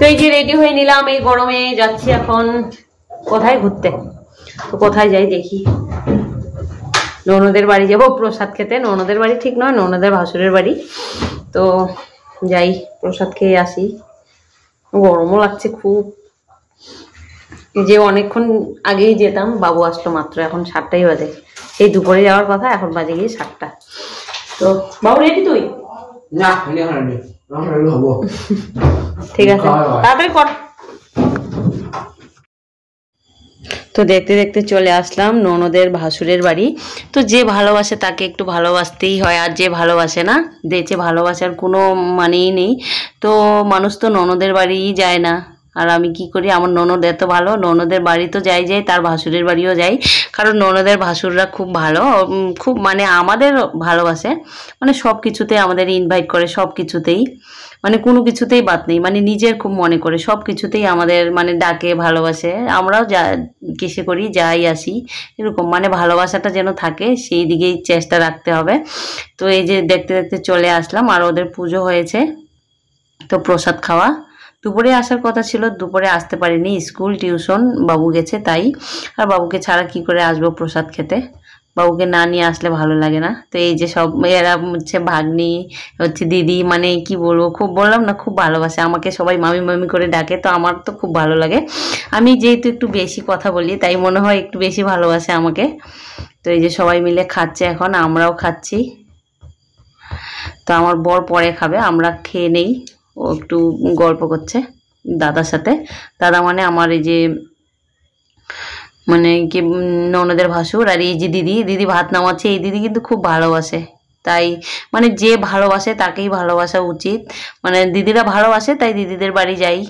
এই যে রেডি হয়ে নিলাম, এই গরমে যাচ্ছি এখন কোথায় ঘুরতে। তো কোথায় যাই দেখি, ননদের বাড়ি যাবো প্রসাদ খেতে। ননদের বাড়ি ঠিক নয়, ননদের ভাসুরের বাড়ি। তো যাই প্রসাদ খেয়ে আসি, গরমও লাগছে খুব। যে অনেকক্ষণ আগেই যেতাম, বাবু আসলো মাত্র, এখন 7টাই বাজে। সেই দুপুরে যাওয়ার কথা, এখন বাজে গিয়ে 7টা। তো বাবু রেডি তুই? না ঠিক আছে, তাড়াতাড়ি কর। তো দেখতে দেখতে চলে আসলাম ননদের ভাসুরের বাড়ি। তো যে ভালোবাসে তাকে একটু ভালোবাসতেই হয়, আর যে ভালোবাসে না, দেখে ভালোবাসার কোনো মানেই নেই। তো মানুষ তো ননদের বাড়িই যায় না। আর আমি কি করি, আমার ননদ এত ভালো, ননদের বাড়ি তো যাই, তার ভাসুরের বাড়িও যাই। কারণ ননদের ভাসুররা খুব ভালো, খুব মানে আমাদের ভালোবাসে, মানে সব কিছুতেই আমাদের ইনভাইট করে, সব কিছুতেই, মানে কোনো কিছুতেই বাদ নেই, মানে নিজের খুব মনে করে, সব কিছুতেই আমাদের মানে ডাকে, ভালোবাসে। আমরাও যা কিসে করি, যাই আসি, এরকম মানে ভালোবাসাটা যেন থাকে, সেই দিকেই চেষ্টা রাখতে হবে। তো এই যে দেখতে দেখতে চলে আসলাম, আর ওদের পুজো হয়েছে, তো প্রসাদ খাওয়া। দুপুরে আসার কথা ছিল, দুপুরে আসতে পারিনি, স্কুল টিউশন বাবু গেছে তাই। আর বাবুকে ছাড়া কি করে আসবো প্রসাদ খেতে, বাবুকে না নিয়ে আসলে ভালো লাগে না। তো এই যে সব এরা হচ্ছে ভাগ্নি, হচ্ছে দিদি, মানে কি বলবো, খুব বললাম না, খুব ভালোবাসে আমাকে, সবাই মামি মামি করে ডাকে। তো আমার তো খুব ভালো লাগে, আমি যেহেতু একটু বেশি কথা বলি, তাই মনে হয় একটু বেশি ভালোবাসে আমাকে। তো এই যে সবাই মিলে খাচ্ছে, এখন আমরাও খাচ্ছি। তো আমার বর পরে খাবে, আমরা খেয়ে নেই। ও একটু গল্প করছে দাদার সাথে। দাদা মানে আমার এই যে মানে কি ননদের ভাসুর। আর এই যে দিদি, দিদি ভাত নামাচ্ছে, এই দিদি কিন্তু খুব ভালোবাসে। তাই মানে যে ভালোবাসে তাকেই ভালোবাসা উচিত, মানে দিদিরা ভালোবাসে তাই দিদিদের বাড়ি যাই।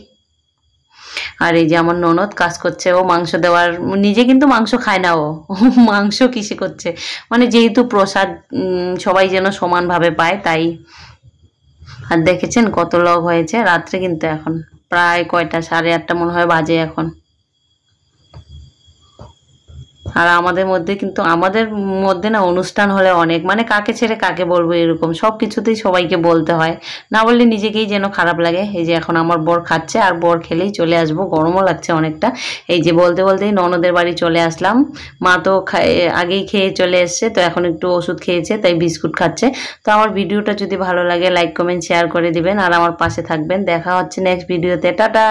আর এই যে আমার ননদ কাজ করছে, ও মাংস দেওয়ার, নিজে কিন্তু মাংস খায় না, ও মাংস কিসে করছে, মানে যেহেতু প্রসাদ সবাই যেন সমানভাবে পায় তাই। আর দেখেছেন কত লগ হয়েছে রাত্রে, কিন্তু এখন প্রায় কয়টা, 8:30 মনে হয় বাজে এখন। আর আমাদের মধ্যে কিন্তু, আমাদের মধ্যে না অনুষ্ঠান হলে অনেক, মানে কাকে ছেড়ে কাকে বলবো, এরকম সব কিছুতেই সবাইকে বলতে হয়, না বললে নিজেকেই যেন খারাপ লাগে। এই যে এখন আমার বর খাচ্ছে, আর বর খেলেই চলে আসবো, গরমও লাগছে অনেকটা। এই যে বলতে বলতেই ননদের বাড়ি চলে আসলাম। মা তো আগেই খেয়ে চলে এসছে, তো এখন একটু ওষুধ খেয়েছে, তাই বিস্কুট খাচ্ছে। তো আমার ভিডিওটা যদি ভালো লাগে লাইক কমেন্ট শেয়ার করে দিবেন, আর আমার পাশে থাকবেন। দেখা হচ্ছে নেক্সট ভিডিওতে, টাটা।